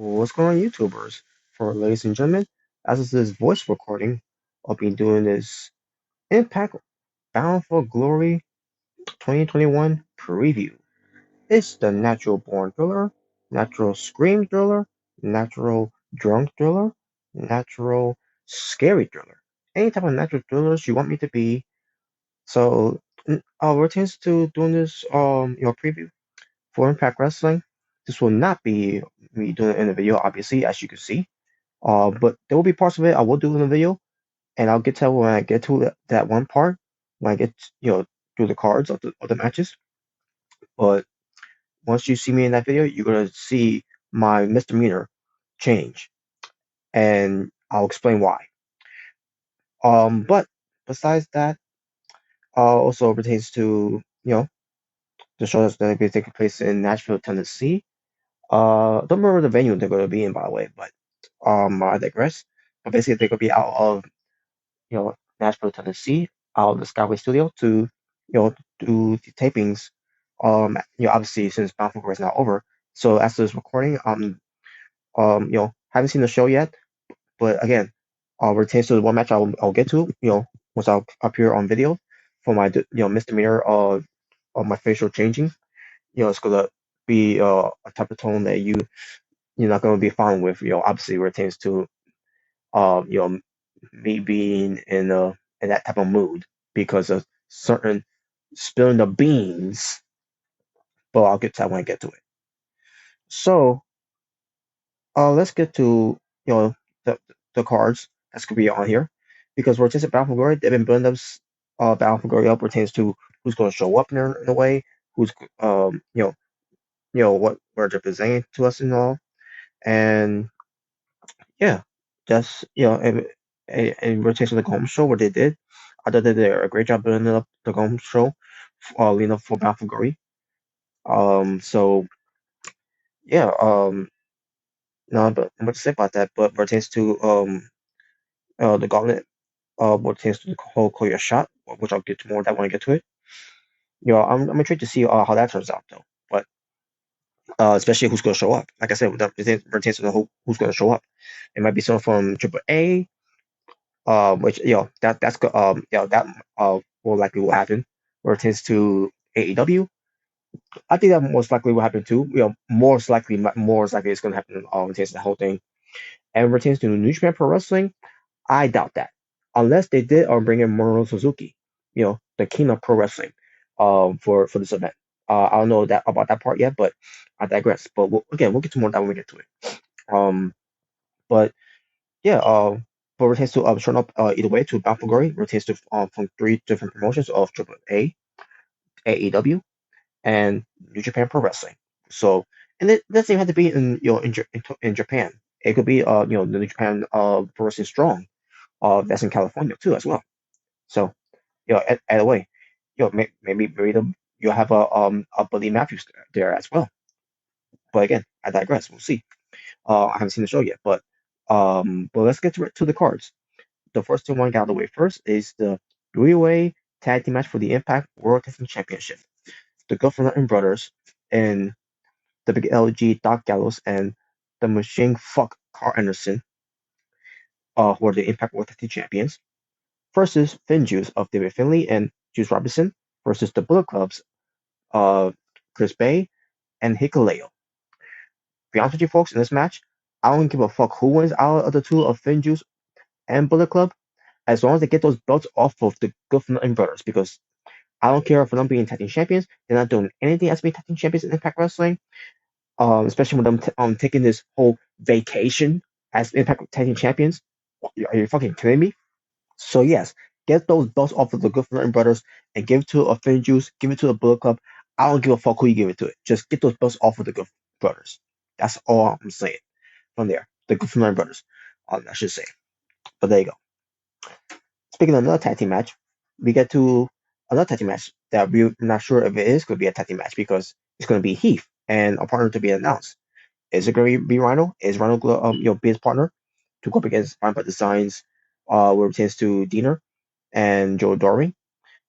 What's going on, YouTubers? For ladies and gentlemen, as this is voice recording, I'll be doing this Impact Bound for Glory 2021 preview. It's the natural born thriller, natural scream thriller, natural drunk thriller, natural scary thriller. Any type of natural thrillers you want me to be. So, we're changed to doing this preview for Impact Wrestling. This will not be me doing it in the video, obviously, as you can see. But there will be parts of it I will do in the video, and I'll get to when I get to that one part when I get through the cards of the matches. But once you see me in that video, you're gonna see my misdemeanor change, and I'll explain why. But besides that, also pertains to the show that's gonna be taking place in Nashville, Tennessee. Don't remember the venue they're gonna be in, by the way, but I digress. But basically, they're gonna be out of Nashville, Tennessee, out of the Skyway Studio to do the tapings. Obviously since Bound for Glory is now over, so after this recording, haven't seen the show yet, but again, retains to the one match I'll get to, once I'll appear on video for my misdemeanor of my facial changing. It's gonna be a type of tone that you're not gonna be fine with. Obviously retains to uh, you know, me being in that type of mood because of certain spilling the beans. But I'll get to that when I get to it. So let's get to the the cards that's gonna be on here because we're just at Battle for Glory. They've been building up Battle for Glory up pertains to who's going to show up in a way, who's what we're representing to us and all, and yeah, just in rotation of the home show what they did. I thought they did a great job building up the home show, leading up for Bound for Glory. So yeah, no, but what to say about that? But pertains to the gauntlet, what pertains to the whole Korea shot, which I'll get to more of that when I get to it. I'm intrigued to see how that turns out though. But especially who's going to show up. Like I said, that pertains to the who's going to show up. It might be someone from Triple A, which that more likely will happen. Or it tends to AEW. I think that most likely will happen too. Most likely it's going to happen. Retains the whole thing, and retains to New Japan Pro Wrestling. I doubt that, unless they did bring in Minoru Suzuki, the king of pro wrestling, for this event. I don't know that about that part yet, but I digress. But we'll get to more of that when we get to it. But yeah, but retains to showing up either way to Bound for Glory. Retains to from three different promotions of Triple A, AEW, and New Japan Pro Wrestling. So, and it doesn't even have to be in Japan. It could be the New Japan Pro Wrestling Strong that's in California too as well. So either way, maybe you'll have a Buddy Matthews there as well. But again, I digress. We'll see. I haven't seen the show yet, but let's get to the cards. The first thing I want to get out of the way first is the three-way tag team match for the Impact World Tag Team Championship. The Guffin Brothers and the Big LG Doc Gallows and the Machine Fuck Carl Anderson, who are the Impact World Tag Team Champions, versus Finn Juice of David Finlay and Juice Robinson versus the Bullet Club's Chris Bay and Hikuleo. Be honest with you folks, in this match, I don't give a fuck who wins out of the two of Finn Juice and Bullet Club, as long as they get those belts off of the Guffin Brothers, because I don't care for them being tag team champions. They're not doing anything as being tag team champions in Impact Wrestling. Especially with them taking this whole vacation as Impact tag team champions. Are you fucking kidding me? So yes, get those belts off of the Guffin Brothers and give it to a Finn Juice, give it to the Bullet Club. I don't give a fuck who you give it to. Just get those belts off of the Guffin Brothers. That's all I'm saying. From there, the Guffin Brothers, I should say. But there you go. Speaking of another tag team match, we get to another tag team match that we're not sure if it is going to be a tag team match because it's going to be Heath and a partner to be announced. Is it going to be Rhino? Is Rhino be his partner to go up against Fine But Designs, where it pertains to Diener and Joe Doring?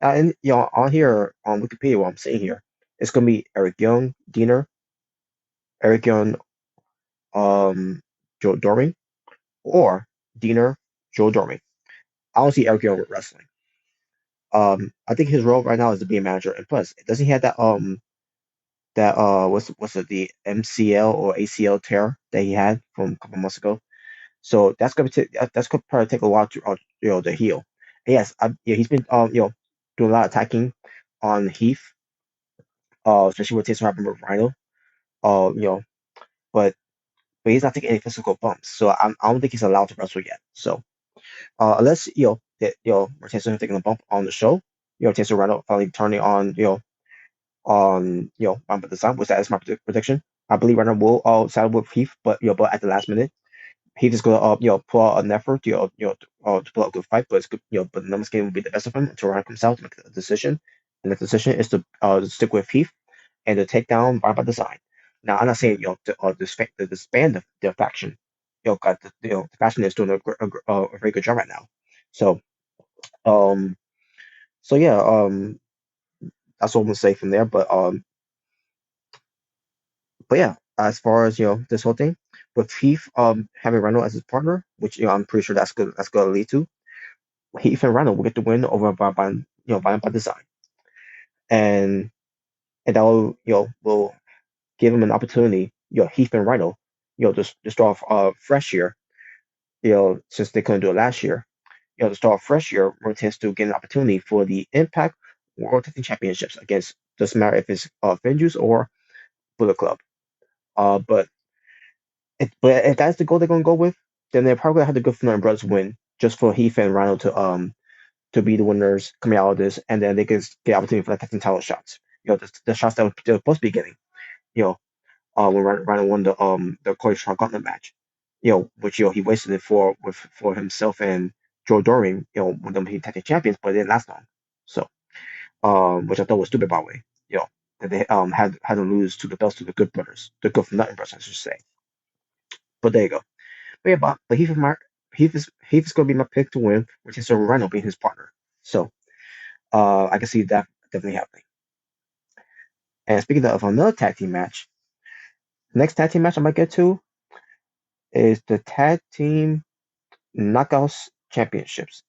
And on here on Wikipedia, what I'm seeing here, it's going to be Eric Young, Diener, Eric Young, Joe Doring or Diener Joe Doring. I don't see Eric Young wrestling. I think his role right now is to be a manager, and plus, doesn't he have that what's it, the MCL or ACL tear that he had from a couple months ago? So that's gonna probably take a while to to heal. And yes, yeah, he's been doing a lot of attacking on Heath, especially with Taysom Harper with Rhino, you know, but he's not taking any physical bumps, so I don't think he's allowed to wrestle yet. So unless that Taysom taking a bump on the show, Taysom Rhino finally turning on Mamba Design, which that is my prediction. I believe Rhino will saddle with Heath, but at the last minute. He just gonna pull out an effort to pull out a good fight, but it's good but the numbers game will be the best of him until Ryan comes out to make a decision, and the decision is to stick with Heath and to take down by design. Now I'm not saying to disband the faction. The faction is doing a very good job right now. So um so yeah that's what I'm gonna say from there. But yeah, as far as this whole thing with Heath having Rhino as his partner, which I'm pretty sure that's gonna lead to Heath and Rhino will get the win over by design, and that will give him an opportunity. Heath and Rhino, to start off fresh year. Since they couldn't do it last year, to start off fresh year, Rotates to get an opportunity for the Impact World Tag Team Championships against doesn't matter if it's Vengeance or Bullet Club. But if that's the goal they're gonna go with, then they're probably gonna have the Good for Nothing Brothers win just for Heath and Rhino to be the winners coming out of this, and then they can get opportunity for like getting title shots. The shots that they're supposed to be getting. You know, when Rhino won the Corey Strong Gauntlet match. Which he wasted it for himself and Joe Doring. When them he tag team champions, but it didn't last long. So, which I thought was stupid by the way. That they had to lose to the belts to the Good Brothers, the Good for Nothing Brothers, I should say. But there you go. But yeah, but Heath is gonna be my pick to win, which is Rhino being his partner. So I can see that definitely happening. And speaking of another tag team match, the next tag team match I might get to is the tag team knockouts championships,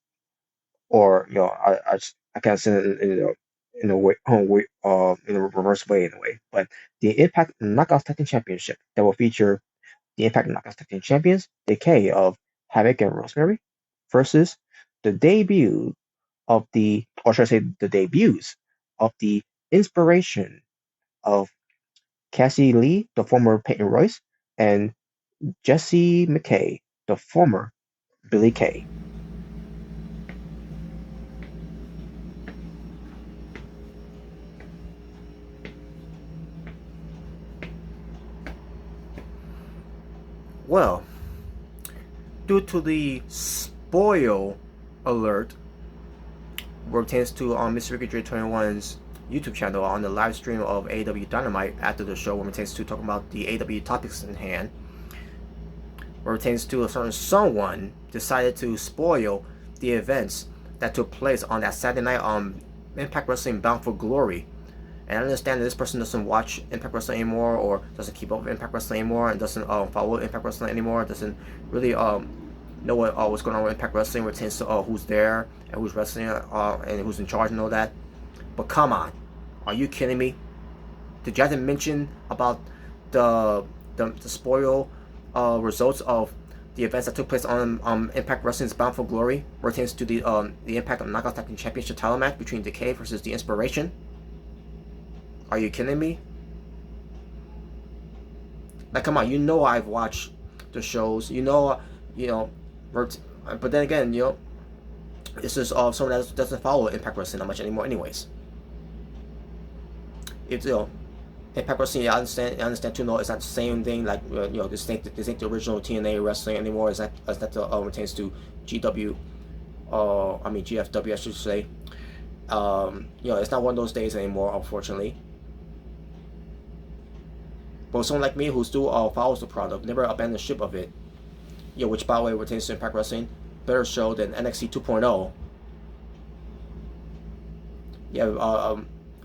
or I can't say it in a way, in a reverse way in a way, but the Impact Knockouts Tag Team Championship that will feature the Impact Knockouts Tag Team Champions, decay of Havoc and Rosemary, versus the debut of or should I say the debuts of the inspiration of Cassie Lee, the former Peyton Royce, and Jesse McKay, the former Billy Kay. Well, due to the spoil alert, where it pertains to Mr. Ricky J21's YouTube channel on the live stream of AEW Dynamite after the show, where it pertains to talking about the AEW topics in hand, where it pertains to a certain someone decided to spoil the events that took place on that Saturday night on Impact Wrestling Bound for Glory. And I understand that this person doesn't watch Impact Wrestling anymore, or doesn't keep up with Impact Wrestling anymore, and doesn't follow Impact Wrestling anymore, doesn't really know what's going on with Impact Wrestling, retains to who's there and who's wrestling and who's in charge and all that. But come on, are you kidding me? Did you have to mention about the spoil results of the events that took place on Impact Wrestling's Bound for Glory, pertains to the Impact of Knockout Tag Team Championship title match between Decay versus The Inspiration? Are you kidding me? Like, come on, I've watched the shows, but then again, this is someone that doesn't follow Impact Wrestling that much anymore, anyways. It's Impact Wrestling, I understand too. No, it's not the same thing. Like this ain't the original TNA wrestling anymore. It's not the pertains to GW, GFW, I should say. It's not one of those days anymore, unfortunately. But someone like me who still follows the product, never abandoned ship of it, which by the way pertains to Impact Wrestling, better show than NXT 2.0. Yeah, a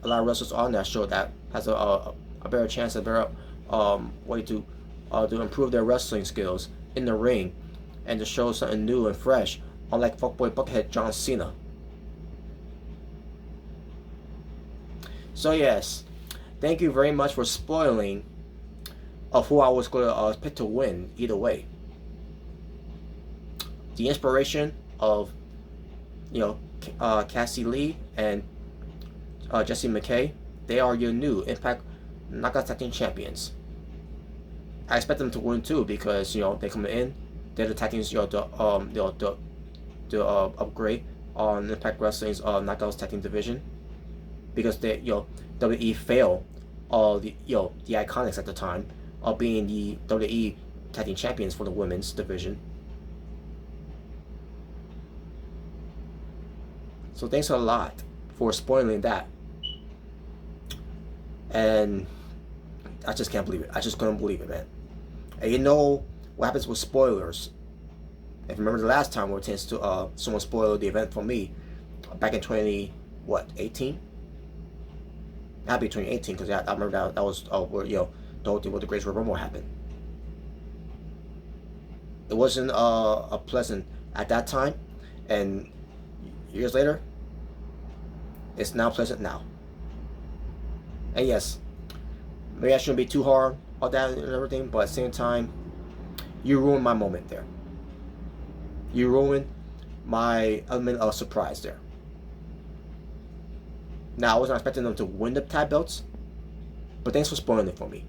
lot of wrestlers on that show that has a better chance, a better way to to improve their wrestling skills in the ring and to show something new and fresh, unlike fuckboy buckhead John Cena. So yes, thank you very much for spoiling of who I was going to pick to win either way. The inspiration of you know Cassie Lee and Jesse McKay, they are your new Impact Knockout Tag Team champions. I expect them to win too because they come in, they're the tag teams the upgrade on Impact Wrestling's Knockouts Tag Team division because they WWE failed the Iconics at the time of being the WWE Tag Team champions for the women's division. So thanks a lot for spoiling that. And I just can't believe it. I just couldn't believe it, man. And you know what happens with spoilers? If you remember the last time where it tends to someone spoiled the event for me back in 18? That'd be 2018 because I remember that was where the whole thing with the Great Royal Rumble happened. It wasn't a pleasant at that time, and years later, it's now pleasant now. And yes, maybe I shouldn't be too hard on that and everything, but at the same time, you ruined my moment there. You ruined my element of surprise there. Now, I wasn't expecting them to win the tag belts, but thanks for spoiling it for me.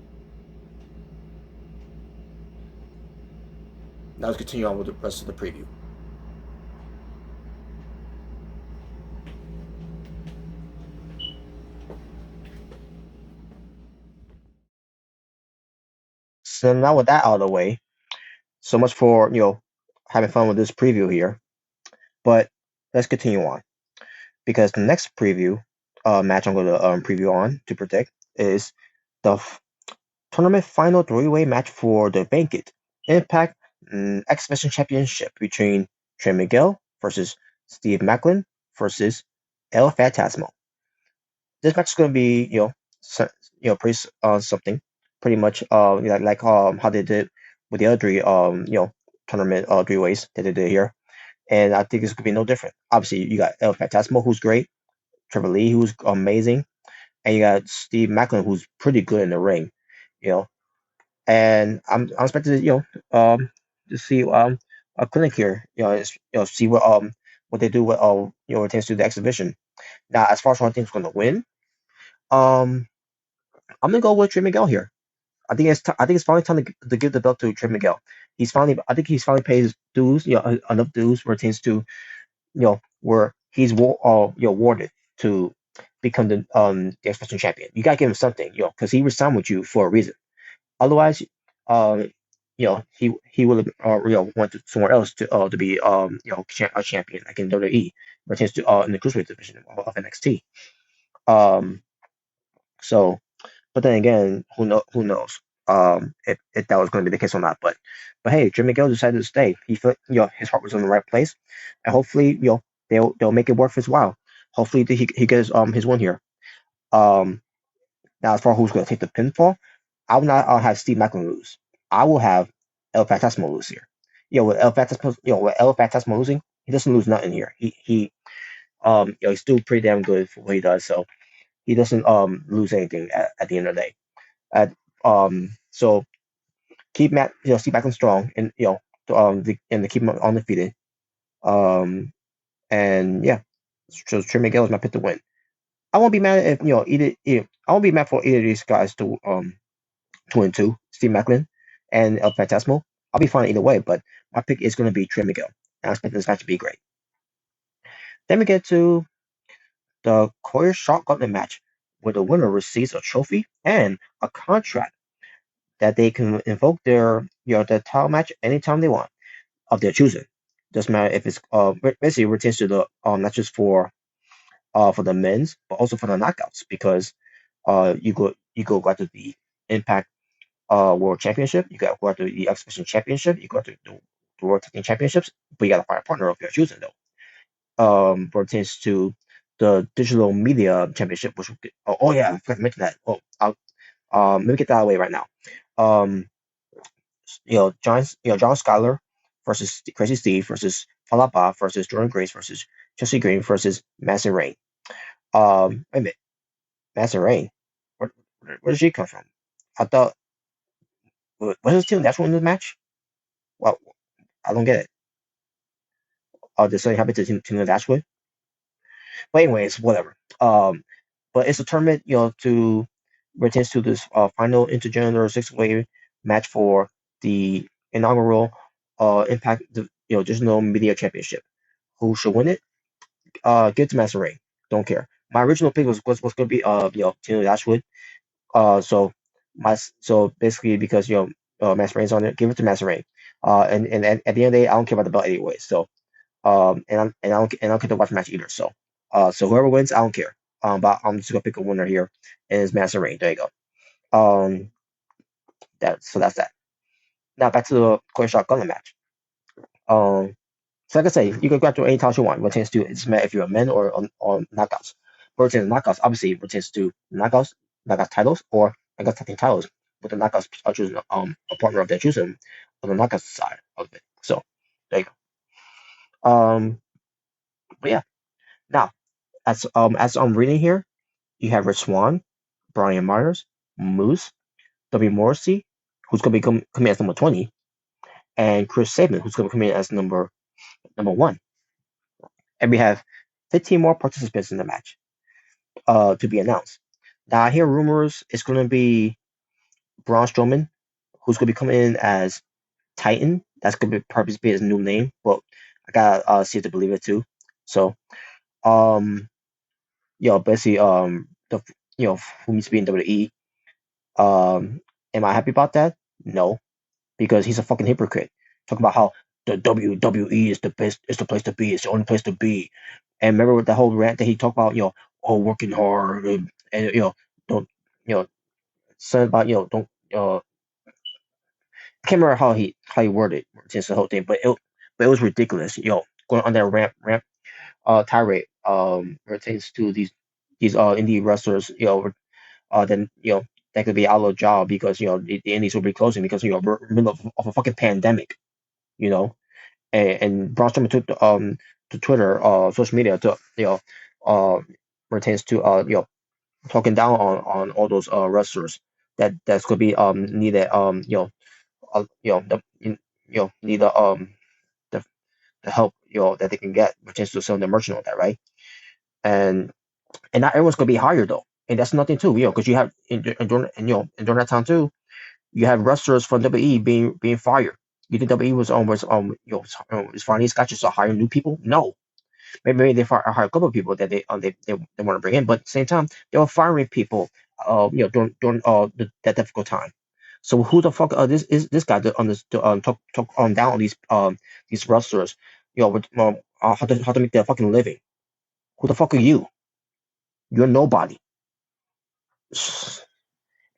Now let's continue on with the rest of the preview. So now with that out of the way, so much for having fun with this preview here. But let's continue on because the next preview match I'm going to preview on to predict is the tournament final three-way match for the vacant Impact X Division Championship between Trey Miguel versus Steve Macklin versus El Phantasmo. This match is going to be pretty something, pretty much how they did with the other three tournament three ways that they did here, and I think it's going to be no different. Obviously, you got El Phantasmo, who's great, Trevor Lee, who's amazing, and you got Steve Macklin, who's pretty good in the ring, you know. And I'm expecting to see a clinic here, see what they do with when it comes to the exhibition. Now, as far as who I think is going to win, um, I'm gonna go with Trey Miguel here. I think it's finally time to give the belt to Trey Miguel. I think he's finally paid his dues, enough dues where it tends to, where he's awarded to become the X champion. You gotta give him something, because he resigned with you for a reason. Otherwise, um, he would have went to somewhere else to be a champion like in WWE, where it tends to in the cruiserweight division of NXT. Um, so but then again, who knows? If that was going to be the case or not. But hey, Jim Miguel decided to stay. He felt his heart was in the right place, and hopefully they'll make it worth his while. Hopefully he gets his win here. Um, Now as far as who's going to take the pinfall, I will not have Steve Macklin lose. I will have El Phantasmo lose here. With El Phantasmo losing, he doesn't lose nothing here. He's still pretty damn good for what he does. So he doesn't lose anything at the end of the day. So keep Steve Macklin strong, and to keep him undefeated. Um, and yeah, so Trey Miguel is my pick to win. I won't be mad if I won't be mad for either of these guys to 2-2, Steve Macklin and El Phantasmo. I'll be fine either way, but my pick is going to be Trey Miguel. And I expect this match to be great. Then we get to the Warrior Shot Gauntlet match, where the winner receives a trophy and a contract that they can invoke their title match anytime they want of their choosing. Doesn't matter if it's basically pertains to the not just for the men's but also for the knockouts because you go after the Impact World Championship, you got to go after the X Division Championship, you go after the World Tag Team Championships, but you got to find a partner of your choosing though. Pertains to the Digital Media Championship, which oh yeah, I forgot to mention that. Let me get that away right now. Um, John Skyler versus Crazy Steve versus Falapa versus Jordan Grace versus Chelsea Green versus Madison Rain. Wait a minute, Madison Rain. Where did she come from? I thought was this team that's winning the match? Well, I don't get it. Did something happen to team that's with? But anyways, whatever. But it's a tournament, to pertains to this final intergender six-way match for the inaugural Impact, Digital Media Championship. Who should win it? Give it to Master Ray. Don't care. My original pick was going to be Taylor Dashwood. So so basically because Master Ray's on it, give it to Master Ray. And at the end of the day, I don't care about the belt anyway. So I don't get to watch the match either. So so whoever wins, I don't care. But I'm just gonna pick a winner here, and it's Master Rain. There you go. Um, that's that. Now back to the Corey Shot Gunner match. Um, so like I say, you can grab to any title you want. What tends to it's matter if you're a men or on knockouts. What tends to knockouts, obviously, what tends to knockout titles, or I guess tag titles. With the knockouts are choosing a partner of their choosing on the knockout side of it. So there you go. But yeah. Now as I'm reading here, you have Rich Swan, Brian Myers, Moose, W. Morrissey, who's going to be coming as number 20, and Chris Sabin, who's going to be coming as number one. And we have 15 more participants in the match to be announced. Now, I hear rumors it's going to be Braun Strowman, who's going to be coming in as Titan. That's going to be probably be his new name, but I got to see it to believe it too. So, um, basically, the who needs to be in WWE. Am I happy about that? No, because he's a fucking hypocrite. Talking about how the WWE is the best, is the place to be, it's the only place to be. And remember with the whole rant that he talked about, working hard and don't, you know, said about, don't, I can't remember how he worded just the whole thing, but it was ridiculous, going on that tirade, pertains to these indie wrestlers, then that could be out of job because the indies will be closing because we're in the middle of a fucking pandemic, you know, and Braun Strowman took to Twitter, social media to uh pertains to talking down on all those wrestlers that's gonna be needed need the, the help that they can get pertains to some of the merchant on that, right? And not everyone's gonna be hired though, and that's nothing too, because you have and during that time too, you have wrestlers from WWE being fired. You think WWE was firing these guys just to hire new people? No, maybe they hire a couple of people that they want to bring in, but at the same time they were firing people, during that difficult time. So who the fuck this is this guy on this to talk on down on these wrestlers, how to make their fucking living? Who the fuck are you? You're nobody.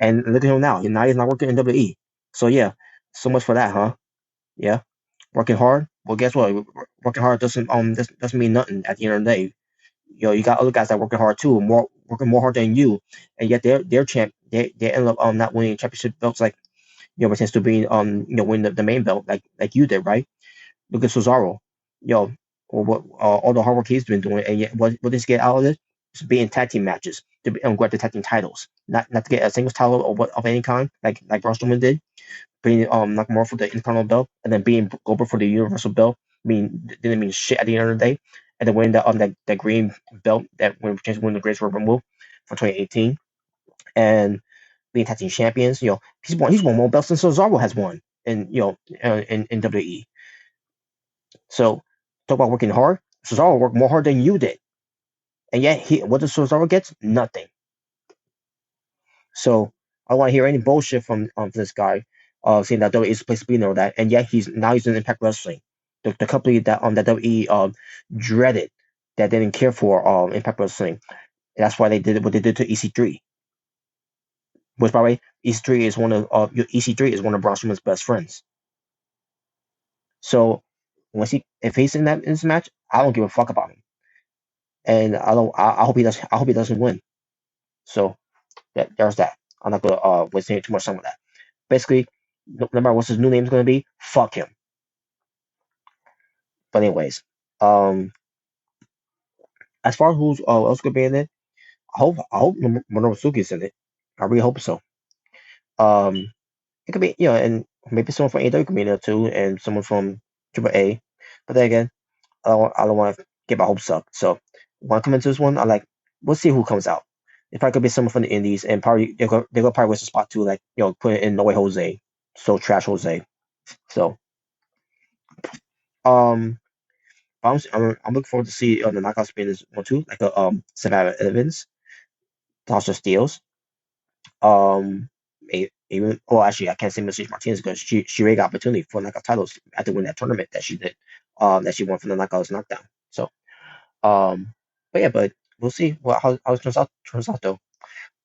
And look at him now. Now he's not working in WWE. So yeah, so much for that, huh? Yeah, working hard. Well, guess what? Working hard doesn't mean nothing at the end of the day. You got other guys that working hard too, working more hard than you, and yet they're champ. They end up not winning championship belts like pertains to being win the main belt like you did, right? Look at Cesaro, yo, or what all the hard work he's been doing, and yet what does he get out of it? It's being tag team matches to grab the tag team titles, not to get a singles title of any kind like Braun Strowman did, being Nakamura for the Intercontinental belt, and then being Goldberg for the Universal belt. Didn't mean shit at the end of the day, and then winning that green belt that when the Greats were removed from 2018, and being tag team champions. He's won more belts than Cesaro has won in WWE. So talk about working hard. Cesaro worked more hard than you did, and yet what does Cesaro get? Nothing. So I don't want to hear any bullshit from this guy, saying that WWE is a place to be and all that, and yet he's in Impact Wrestling, the company that WWE dreaded, that they didn't care for Impact Wrestling. And that's why they did what they did to EC3. Which by the way, EC3 is EC3 is one of Braun Strowman's best friends. So if he's in this match, I don't give a fuck about him, and I don't. I hope he does. I hope he doesn't win. So there's that. I'm not gonna waste too much time on that. Basically, no matter what his new name's gonna be, fuck him. But anyways, um, as far as who's else could be in it, I hope Minoru Suzuki's in it. I really hope so. Um, it could be and maybe someone from AEW could be in there too, and someone from Triple A. But then again, I don't want to get my hopes up. So when I come into this one, I like we'll see who comes out. It probably could be someone from the Indies, and probably they're gonna probably waste a spot too, like put in No Way Jose, so trash Jose. So um, I'm looking forward to see the knockout spinners one too, like Savannah Evans, Tasha Steeles, um, even actually I can't say Mercedes Martinez because she already got opportunity for knockout titles after winning that tournament that she did, that she won from the knockouts knockdown. So but yeah, but we'll see how it turns out though.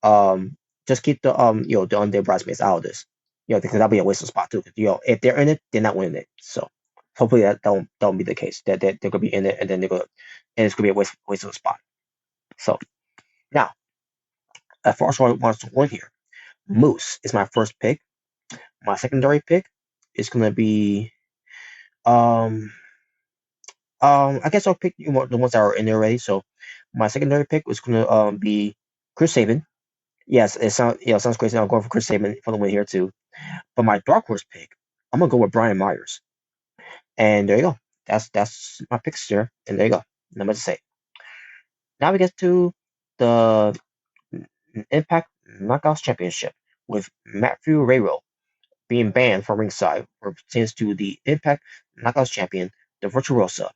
Um, just keep the undead bridesmaids out of this. Because that'll be a waste of spot too. 'Cause, if they're in it, they're not winning it. So hopefully that don't be the case. That they're gonna be in it, and then and it's gonna be a waste of a spot. So now, as far as who I want to win here, Moose is my first pick. My secondary pick is gonna be um I guess I'll pick the ones that are in there already. So my secondary pick was gonna be Chris Sabin. Yes, it sounds crazy. I'm going for Chris Sabin for the win here too. But my dark horse pick, I'm gonna go with Brian Myers. And there you go. That's my picks there. And there you go. Not much to say. Now we get to the Impact Knockouts Championship with Matthew Rayro being banned from ringside, pertains to the Impact Knockouts champion, the Virtuosa,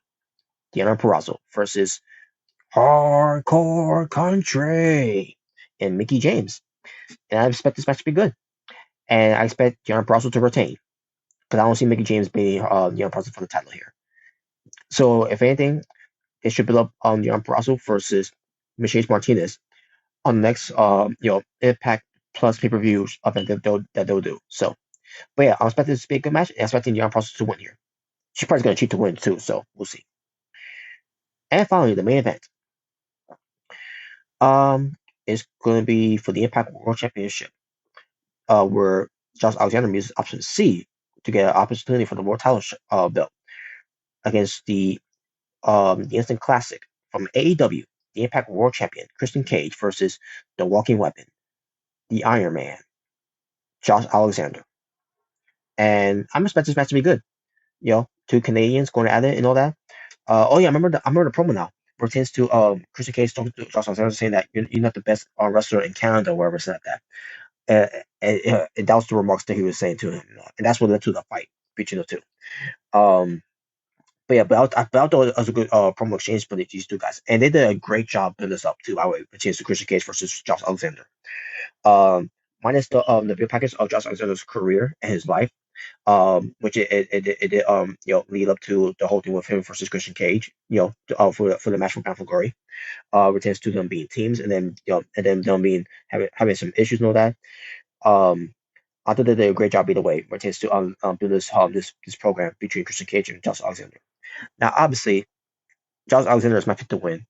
Deanna Purrazzo, versus Hardcore Country and Mickey James. And I expect this match to be good. And I expect Deanna Purrazzo to retain. Because I don't see Mickey James being Deanna Purrazzo for the title here. So if anything, it should build up on Deanna Purrazzo versus Mercedes Martinez on the next Impact Plus pay-per-view event that they'll do. So, but yeah, I'm expecting this to be a good match. And I'm expecting Deanna Purrazzo to win here. She's probably going to cheat to win too, so we'll see. And finally, the main event um is going to be for the Impact World Championship, where Josh Alexander uses option C to get an opportunity for the world title belt against the Instant Classic from AEW, the Impact World Champion Christian Cage versus the Walking Weapon, the Iron Man, Josh Alexander. And I'm expecting this match to be good. Two Canadians going at it and all that. Oh yeah, I remember the promo now. Pertains to Christian Cage talking to Josh Alexander saying that you're not the best wrestler in Canada or wherever said that. And that was the remarks that he was saying to him, and that's what led to the fight between the two. Um, but yeah, but I thought it was a good promo exchange for these two guys, and they did a great job building this up too. I would pertains to Christian Cage versus Josh Alexander. Um, minus the video package of Josh Alexander's career and his life, which it did lead up to the whole thing with him versus Christian Cage, for the match from Bound for Glory, pertains to them being teams, and then them being having some issues and all that. Um, I thought they did a great job either way, pertains to build this program between Christian Cage and Josh Alexander. Now, obviously, Josh Alexander is my pick to win,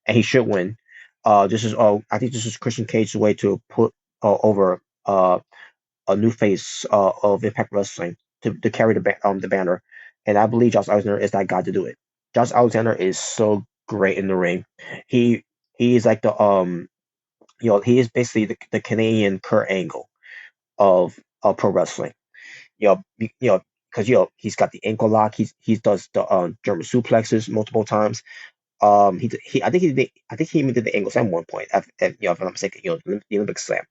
and he should win. I think this is Christian Cage's way to put over a new face of Impact Wrestling to carry the banner, and I believe Josh Alexander is that guy to do it. Josh Alexander is so great in the ring. He he is like he is basically the Canadian Kurt Angle of pro wrestling. Because he's got the ankle lock. He does the German suplexes multiple times. I think he even did the angle slam one point. If I'm not mistaken, the Olympic slam.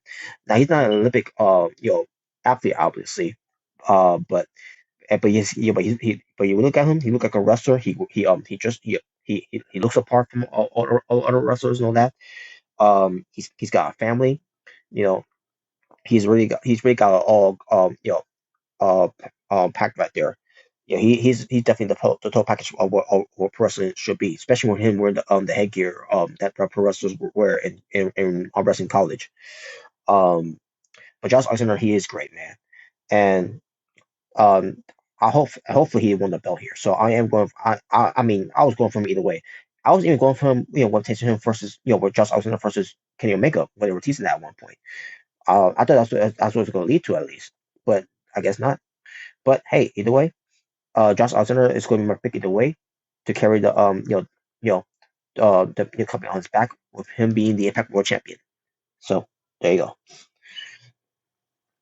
Now he's not an Olympic athlete, obviously. But yes, but you look at him, he look like a wrestler. He looks apart from all other wrestlers and all that. He's got a family. You know, he's really got it all uh, packed right there. Yeah, he's definitely the total package of what pro wrestling should be, especially with him wearing the headgear that pro wrestlers wear in wrestling college. Um, but Josh Alexander, he is great, man, and um, hopefully he won the belt here. So I am going. I mean, I was going for him either way. I was even going for him, when tasting him versus with Josh Alexander versus Kenny Omega when they were teasing that at one point. I thought that's what it's going to lead to at least. But I guess not. But hey, either way, Josh Alexander is going to be my pick either way to carry the you know the company on his back with him being the Impact World Champion. So there you go.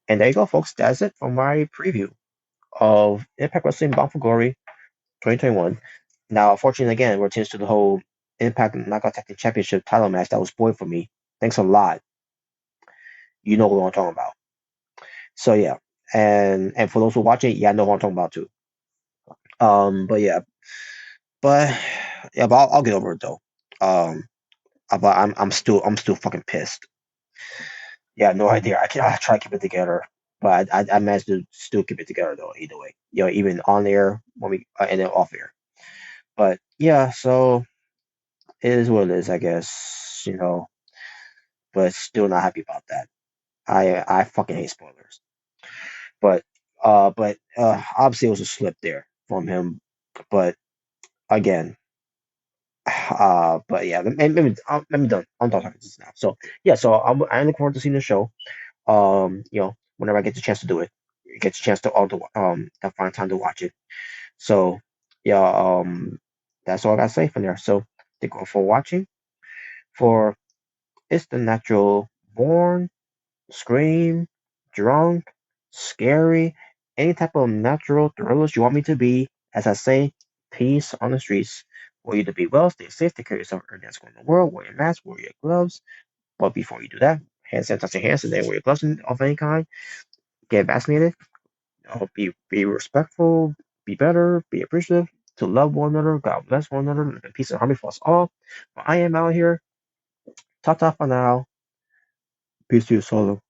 And there you go, folks. That's it for my preview of Impact Wrestling Bound for Glory 2021. Now, unfortunately, again, we're to the whole Impact Knockout Tag Team Championship title match that was spoiled for me. Thanks a lot. You know what I'm talking about. So yeah, and for those who watch it, yeah, I know what I'm talking about too. But yeah, but but I'll get over it though. Um, but I'm still fucking pissed. Yeah, no idea. I try to keep it together, but I managed to still keep it together though. Either way, even on air when we and then off air. But yeah, so it is what it is, I guess. But still not happy about that. I fucking hate spoilers. But obviously it was a slip there from him. But again, but yeah, let me done. I'm done talking this now. So yeah, so I'm looking forward to seeing the show. Whenever I get the chance to do it, get the chance to find time to watch it. So yeah, that's all I gotta say from there. So thank you for watching. For It's the Natural Born, Scream, Drunk, Scary, any type of natural thrillers you want me to be. As I say, peace on the streets. Want you to be well, stay safe, take care of yourself, everything that's going on in the world, wear your mask, wear your gloves. But before you do that, hand sanitize your hands and then wear your gloves of any kind. Get vaccinated. Be respectful, be better, be appreciative, to love one another, God bless one another, and peace and harmony for us all. But I am out here. Ta-ta for now. Peace to you, solo.